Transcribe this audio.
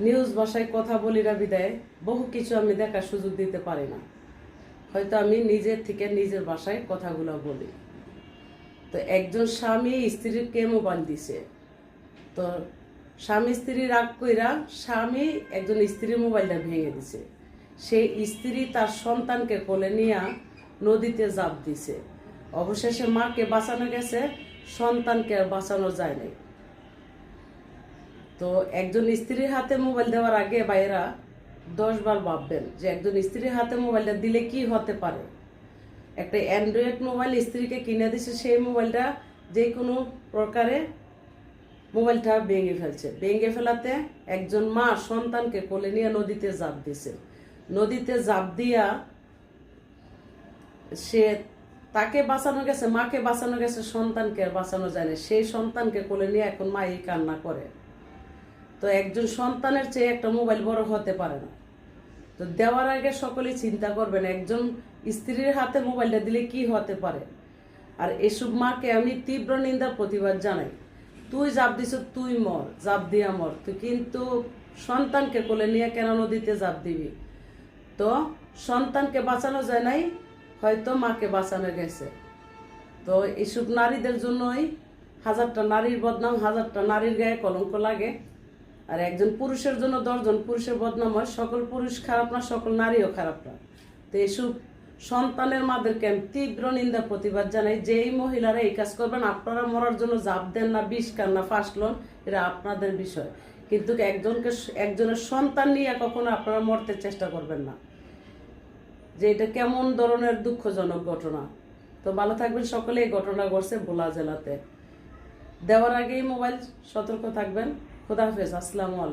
News ভাষায় কথা বলি না বিদায় বহু কিছু আমি দেখার সুযোগ দিতে পারি না। হয়তো আমি নিজের থেকে নিজের ভাষায় কথাগুলো বলি। তো একজন স্বামী স্ত্রীকে মোবাইল দিছে, তো স্বামী স্ত্রী রাগ কইরা স্বামী একজন স্ত্রীর মোবাইলটা ভেঙে দিছে। সেই স্ত্রী তার সন্তানকে কোলে নিয়ে নদীতে ঝাঁপ দিছে। অবশেষে মাকে বাঁচানো গেছে, সন্তানকে আর বাঁচানো যায় নাই। তো একজন স্ত্রীর হাতে মোবাইল দেওয়ার আগে ভাইয়েরা 10 বার ভাববেন যে একজন স্ত্রীর হাতে মোবাইলটা দিলে কি হতে পারে। একটা অ্যান্ড্রয়েড মোবাইল স্ত্রীকে কিনে দিছে, সেই মোবাইলটা যে কোনো প্রকারে মোবাইলটা ভেঙে ফেলছে। ভেঙে ফেলাতে একজন মা সন্তানকে কোলে নিয়ে নদীতে ঝাঁপ দিছে। নদীতে ঝাঁপ দিয়া সে তাকে বাঁচানো গেছে, মাকে বাঁচানো গেছে, সন্তানকে আর বাঁচানো যায় না। সেই সন্তানকে কোলে নিয়ে এখন মা এই কান্না করে। তো একজন সন্তানের চেয়ে একটা মোবাইল বড় হতে পারে না। তো দেওয়ার আগে সকলেই চিন্তা করবেন একজন স্ত্রীর হাতে মোবাইলটা দিলে কি হতে পারে। আর এসব মাকে আমি তীব্র নিন্দা প্রতিবাদ জানাই। তুই জাপ দিছ, তুই মর, জাপ দিয়া মর, তুই কিন্তু সন্তানকে কোলে নিয়ে কেন নদীতে জাপ দিবি? তো সন্তানকে বাঁচানো যায় নাই, হয়তো মাকে বাঁচানো গেছে। তো এসব নারীদের জন্যই হাজারটা নারীর বদনাম, হাজারটা নারীর গায়ে কলঙ্ক লাগে। আর একজন পুরুষের জন্য 10 জন পুরুষের বদনাম হয়। সকল পুরুষ খারাপ না, সকল নারীও খারাপ না। তো এসব সন্তানের মাদেরকে আমি তীব্র নিন্দা প্রতিবাদ জানাই। যেই মহিলারা এই কাজ করবেন, আপনারা মরার জন্য জাপ দেন না, বিষ খান না, ফাঁস লন, এটা আপনাদের বিষয়। কিন্তু একজনের সন্তান নিয়ে কখনো আপনারা মরতে চেষ্টা করবেন না। যে এটা কেমন ধরনের দুঃখজনক ঘটনা। তো ভালো থাকবেন সকলে। এই ঘটনা ঘটছে ভোলা জেলাতে। দেওয়ার আগেই মোবাইল সতর্ক থাকবেন। খোদা হাফেজ, আসসালামু আলাইকুম।